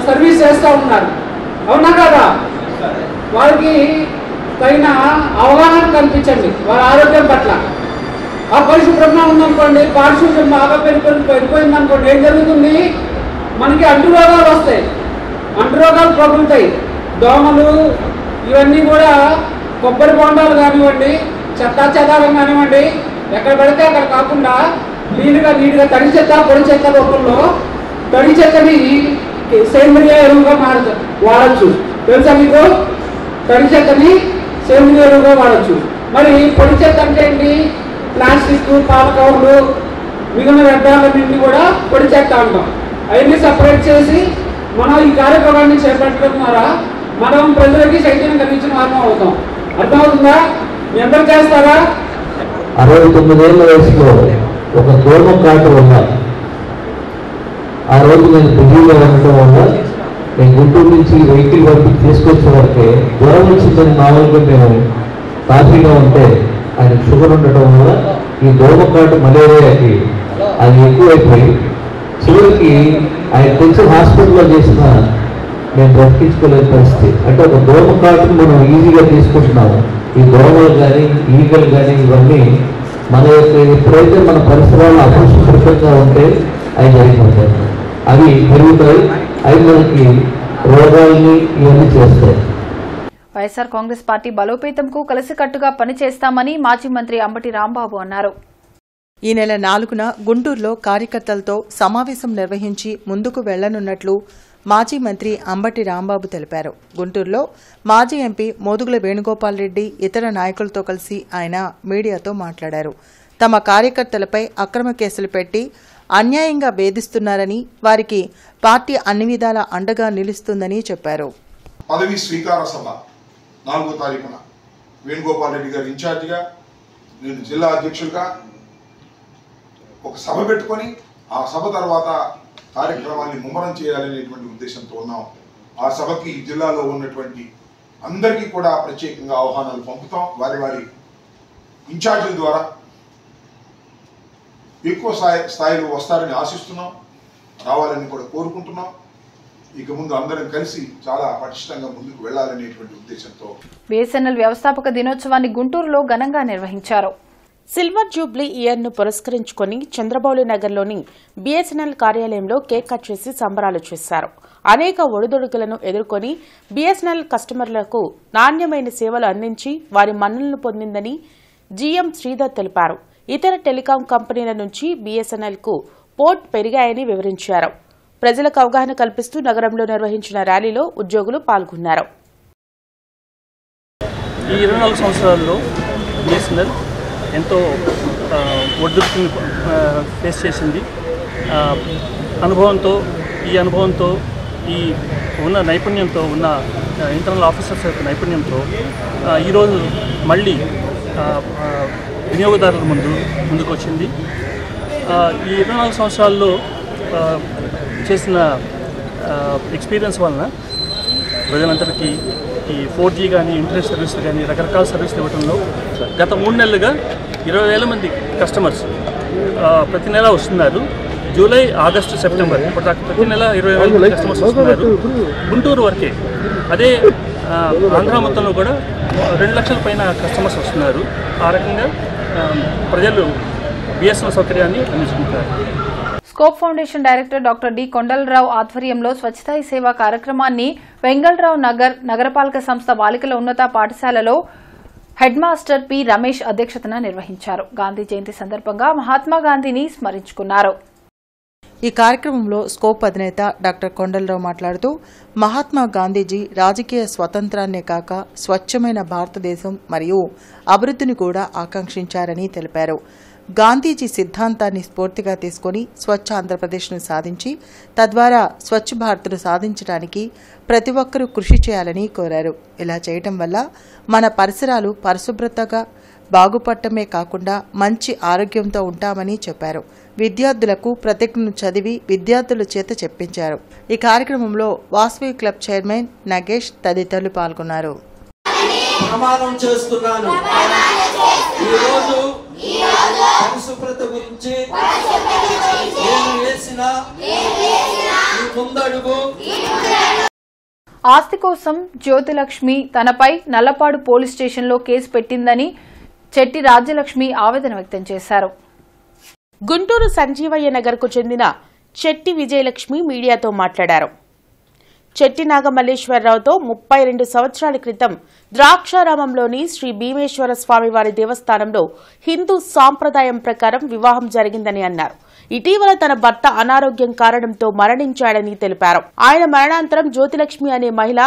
సర్వీస్ చేస్తూ ఉన్నారు. అవునా కదా? వాళ్ళకి తగిన అవగాహన కల్పించండి వాళ్ళ ఆరోగ్యం పట్ల. అపరిశుభ్రంగా ఉందనుకోండి, పారిశుద్ధ్యం బాగా పెరిగిపోయింది అనుకోండి, ఏం జరుగుతుంది? మనకి అంటురోగాలు వస్తాయి, అంటురోగాలు ప్రబలుతాయి. దోమలు ఇవన్నీ కూడా కొబ్బరి బొండాలు కానివ్వండి, చెత్తా చెదారం కానివ్వండి, ఎక్కడ పడితే అక్కడ కాకుండా నీట్గా తడి చెత్త పొడి చెత్త రూపంలో తడి చెత్తని సేంద్రియ ఎరువుగా వాడచ్చు. తెలుసా మీకు? తడి చెత్తని సేంద్రియ ఎరువుగా వాడచ్చు. మరి పొడి చెత్త అంటే ఏంటి? ప్లాస్టిక్, పాల కవర్లు, మిగిలిన వ్యర్థాలన్నింటినీ కూడా పొడి చెత్త అంటాం. అవన్నీ సపరేట్ చేసి మనం ఈ కార్యక్రమాన్ని చేపట్టడం ద్వారా మనం ప్రజలకి చైతన్యం కలిగించిన వారం అవుతాం. అర్థమవుతుందా? మీ అందరూ చేస్తారా? 69 ఏళ్ల వయసులో ఒక దోమ కాటు వల్ల ఆ రోజు నేను బిజీగా ఉండటం వల్ల నేను గుంటూరు నుంచి వెహికల్ వరకు తీసుకొచ్చే వరకే జ్వరం వచ్చిందని మామూలుగా మేము కాఫీగా ఉంటే ఆయన షుగర్ ఉండటం వల్ల ఈ దోమ కాటు మలేరియాకి అది ఎక్కువైపోయి చివరికి ఆయన తెలిసి హాస్పిటల్లో చేసిన మేము బ్రతికించుకోలేని పరిస్థితి. అంటే ఒక దోమ కాటును మనం ఈజీగా తీసుకుంటున్నాము. ఈ దోమలు కానీ ఈగలు కానీ ఇవన్నీ మన యొక్క ఎప్పుడైతే మన పరిసరాలు అపరిశుభ్రంగా ఉంటే అవి జరిగిపోతాయి, అవి పెరుగుతాయి, అవి మనకి రోగాల్ని ఇవన్నీ చేస్తాయి. వైఎస్ఆర్ కాంగ్రెస్ పార్టీ బలోపేతంకు కలిసికట్టుగా పనిచేస్తామని మాజీ మంత్రి అంబటి రాంబాబు అన్నారు. ఈ నెల 4న గుంటూరులో కార్యకర్తలతో సమావేశం నిర్వహించి ముందుకు వెళ్లనున్నట్లు మాజీ మంత్రి అంబటి రాంబాబు తెలిపారు. గుంటూరులో మాజీ ఎంపీ మోదుగుల వేణుగోపాల్ రెడ్డి ఇతర నాయకులతో కలిసి ఆయన మీడియాతో మాట్లాడారు. తమ కార్యకర్తలపై అక్రమ కేసులు పెట్టి అన్యాయంగా వేధిస్తున్నారని, వారికి పార్టీ అన్ని విధాల అండగా నిలుస్తుందని చెప్పారు. పదవి స్వీకార సభ 4వ తారీఖున వేణుగోపాల్ రెడ్డి గారు ఇన్ఛార్జిగా, నేను జిల్లా అధ్యక్షుడిగా ఒక సభ పెట్టుకొని ఆ సభ తర్వాత కార్యక్రమాన్ని ముమ్మరం చేయాలనేటువంటి ఉద్దేశంతో ఉన్నాం. ఆ సభకి జిల్లాలో ఉన్నటువంటి అందరికీ కూడా ప్రత్యేకంగా ఆహ్వానాలు పంపుతాం. వారి వారి ఇన్ఛార్జీల ద్వారా ఎక్కువ స్థాయిలో వస్తారని ఆశిస్తున్నాం, రావాలని కూడా కోరుకుంటున్నాం. ఇక ముందు అందరం కలిసి చాలా పటిష్టంగా ముందుకు వెళ్లాలనేటువంటి ఉద్దేశంతో బిఎస్ఎన్ఎల్ వ్యవస్థాపక దినోత్సవాన్ని గుంటూరులో ఘనంగా నిర్వహించారు. సిల్వర్ జూబ్లీ ఇయర్ను పురస్కరించుకుని చంద్రబాబు నగర్లోని బీఎస్ఎన్ఎల్ కార్యాలయంలో కేక్ కట్ చేసి సంబరాలు చేశారు. అనేక ఒడిదుడుకులను ఎదుర్కొని బీఎస్ఎన్ఎల్ కస్టమర్లకు నాణ్యమైన సేవలు అందించి వారి మన్ననలు పొందిందని జీఎం శ్రీధర్ తెలిపారు. ఇతర టెలికాం కంపెనీల నుంచి బీఎస్ఎన్ఎల్కు పోర్ట్ పెరిగాయని వివరించారు. ప్రజలకు అవగాహన కల్పిస్తూ నగరంలో నిర్వహించిన ర్యాలీలో ఉద్యోగులు పాల్గొన్నారు. ఈ 24 సంవత్సరాల్లో బీఎస్ఎన్ఎల్ ఎంతో ఒడిదుడుకుని ఫేస్ చేసింది. ఈ అనుభవంతో ఈ ఉన్న నైపుణ్యంతో ఉన్న ఇంటర్నల్ ఆఫీసర్స్ యొక్క నైపుణ్యంతో ఈరోజు మళ్ళీ వినియోగదారుల ముందుకు వచ్చింది. ఈ 24 సంవత్సరాల్లో చేసిన ఎక్స్పీరియన్స్ వలన ప్రజలందరికీ ఈ 4G కానీ ఇంటర్నెట్ సర్వీసులు కానీ రకరకాల సర్వీసులు ఇవ్వడంలో గత 3 నెలలుగా 20,000 మంది కస్టమర్స్ ప్రతి నెల వస్తున్నారు. జూలై, ఆగస్టు, సెప్టెంబర్ ఇప్పటిదాకా ప్రతి నెల 20,000 మంది కస్టమర్స్ వస్తున్నారు. గుంటూరు వరకే అదే ఆంధ్ర మొత్తంలో కూడా 2 లక్షల పైన కస్టమర్స్ వస్తున్నారు. ఆ రకంగా ప్రజలు బిఎస్ఎన్ఎల్ సౌకర్యాన్ని అందించుకుంటారు. Scope foundation director doctor D Kondalarao ఆధ్వర్యంలో స్వచ్ఛతా సేవా కార్యక్రమాన్ని వెంగళరావు నగర్ నగరపాలక సంస్థ బాలికల ఉన్నత పాఠశాలలో హెడ్ మాస్టర్ పి రమేష్ అధ్యక్షతన నిర్వహించారు. గాంధీ జయంతి సందర్భంగా మహాత్మా గాంధీని స్మరించుకున్నారు. ఈ కార్యక్రమంలో స్కోప్ అధినేత డాక్టర్ కొండలరావు మాట్లాడుతూ మహాత్మా గాంధీజీ రాజకీయ స్వతంత్రాన్నే కాక స్వచ్ఛమైన భారతదేశం మరియు అభివృద్ధిని కూడా ఆకాంక్షించారని తెలిపారు. గాంధీజీ సిద్ధాంతాన్ని స్ఫూర్తిగా తీసుకుని స్వచ్ఛ ఆంధ్రప్రదేశ్ను సాధించి తద్వారా స్వచ్ఛ భారత్ను సాధించడానికి ప్రతి ఒక్కరూ కృషి చేయాలని కోరారు. ఇలా చేయటం వల్ల మన పరిసరాలు పరిశుభ్రతగా బాగుపడటమే కాకుండా మంచి ఆరోగ్యంతో ఉంటామని చెప్పారు. విద్యార్థులకు ప్రతిజ్ఞను చదివి విద్యార్థుల చేత చెప్పించారు. ఈ కార్యక్రమంలో వాసవి క్లబ్ చైర్మన్ నగేష్ తదితరులు పాల్గొన్నారు. ప్రమాణం చేస్తున్నాను ఈరోజు పరిశుభ్రత గురించి నేను వేసిన ఈ ముందడుగు. ఆస్తి కోసం జ్యోతిలక్ష్మి తనపై నల్లపాడు పోలీస్ స్టేషన్లో కేసు పెట్టిందని చెట్టి రాజ్యలక్ష్మి ఆవేదన వ్యక్తం చేశారు. గుంటూరు సంజీవయ్య నగర్కు చెందిన చెట్టి విజయలక్ష్మి మీడియాతో మాట్లాడారు. చెట్టి నాగమల్లేశ్వరరావుతో 32 సంవత్సరాల క్రితం ద్రాక్షారామంలోని శ్రీ భీమేశ్వర స్వామివారి దేవస్థానంలో హిందూ సాంప్రదాయం ప్రకారం వివాహం జరిగిందని అన్నారు. ఇటీవల తన భర్త అనారోగ్యం కారణంతో మరణించాడని తెలిపారు. ఆయన మరణాంతరం జ్యోతిలక్ష్మి అనే మహిళ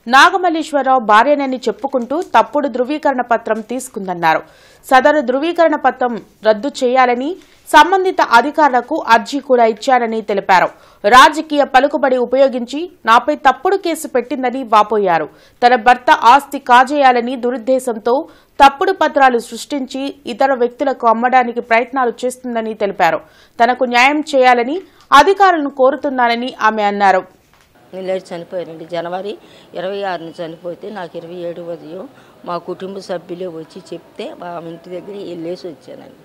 నాగమల్లేశ్వరరావు భార్యనని చెప్పుకుంటూ తప్పుడు ధృవీకరణ పత్రం తీసుకుందన్నారు. సదరు ధృవీకరణ పత్రం రద్దు చేయాలని సంబంధిత అధికారులకు అర్జీ కూడా ఇచ్చారని తెలిపారు. రాజకీయ పలుకుబడి ఉపయోగించి నాపై తప్పుడు కేసు పెట్టిందని వాపోయారు. తన భర్త ఆస్తి కాజేయాలని దురుద్దేశంతో తప్పుడు పత్రాలు సృష్టించి ఇతర వ్యక్తులకు అమ్మడానికి ప్రయత్నాలు చేస్తుందని తెలిపారు. తనకు న్యాయం చేయాలని అధికారులను కోరుతున్నానని ఆమె అన్నారు. లేట్ చనిపోయారండి. జనవరి 26ని చనిపోతే నాకు 27 ఉదయం మా కుటుంబ సభ్యులే వచ్చి చెప్తే మా ఇంటి దగ్గర వెళ్ళేసి వచ్చానండి.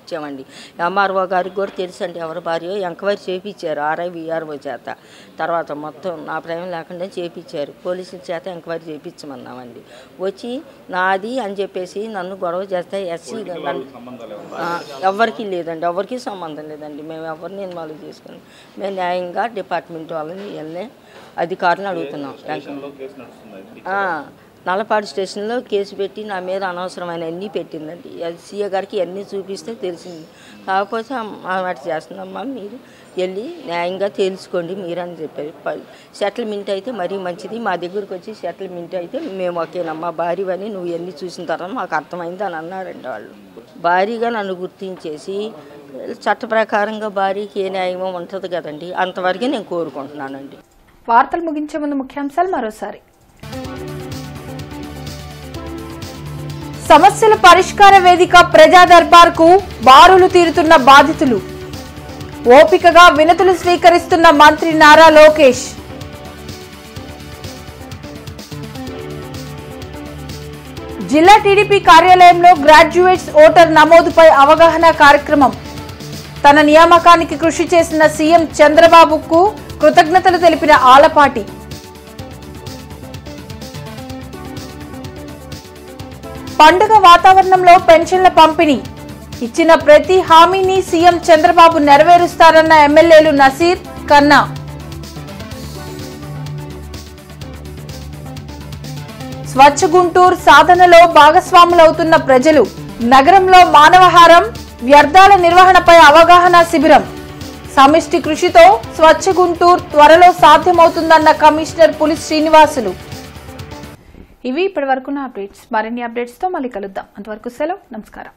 వచ్చామండి. ఎంఆర్ఓ గారికి కూడా తెలుసండి ఎవరి భార్యో ఎంక్వైరీ చేయించారు ఆర్ఐ విఆర్ఓ చేత. తర్వాత మొత్తం నా ప్రేమ లేకుండా చేయించారు. పోలీసుల చేత ఎంక్వైరీ చేయించమన్నామండి. వచ్చి నాది అని చెప్పేసి నన్ను గొడవ చేస్తే ఎస్సీ ఎవరికి లేదండి, ఎవరికి సంబంధం లేదండి. మేము ఎవరిని ఇన్వాల్వ్ చేసుకుని మేము న్యాయంగా డిపార్ట్మెంట్ వాళ్ళని వెళ్ళే అధికారులను అడుగుతున్నాం. నల్లపాడు స్టేషన్లో కేసు పెట్టి నా మీద అనవసరమైన అన్నీ పెట్టిందండి. సీఏ గారికి అన్నీ చూపిస్తే తెలిసింది. కాకపోతే మాట చేస్తున్నామ్మా మీరు వెళ్ళి న్యాయంగా తెలుసుకోండి మీరు అని చెప్పారు. సెటిల్మెంట్ అయితే మరీ మంచిది. మా దగ్గరకు వచ్చి సెటిల్మెంట్ అయితే మేము ఒకేనమ్మా భార్యవని నువ్వు ఎన్ని చూసిన తర్వాత మాకు అర్థమైంది అని అన్నారండి వాళ్ళు. భారీగా నన్ను గుర్తించేసి చట్ట ప్రకారంగా భార్యకి ఏ న్యాయమో ఉంటుంది కదండి, అంతవరకే నేను కోరుకుంటున్నానండి. వార్తలు ముగించే ముందు ముఖ్యాంశాలు మరోసారి. సమస్యల పరిష్కార వేదిక ప్రజా దర్బార్కు బారులు తీరుతున్న బాధితులు. ఓపికగా వినతులు స్వీకరిస్తున్న మంత్రి నారా లోకేష్. జిల్లా టీడీపీ కార్యాలయంలో గ్రాడ్యుయేట్స్ ఓటర్ నమోదుపై అవగాహన కార్యక్రమం. తన నియామకానికి కృషి చేసిన సీఎం చంద్రబాబుకు కృతజ్ఞతలు తెలిపిన ఆలపాటి. పండుగ వాతావరణంలో పెన్షన్ల పంపిణీ. ఇచ్చిన ప్రతి హామీని సీఎం చంద్రబాబు నెరవేరుస్తారన్న ఎమ్మెల్యేలు నసీర్, కన్నా. స్వచ్ఛ గుంటూరు సాధనలో భాగస్వాములవుతున్న ప్రజలు. నగరంలో మానవహారం, వ్యర్థాల నిర్వహణపై అవగాహన శిబిరం. సమిష్టి కృషితో స్వచ్ఛ గుంటూరు త్వరలో సాధ్యమవుతుందన్న కమిషనర్ పులి శ్రీనివాసులు. ఇవి ఇప్పటి వరకున్న అప్డేట్స్. మరిన్ని అప్డేట్స్ తో మళ్ళీ కలుద్దాం. అంతవరకు సెలవు, నమస్కారం.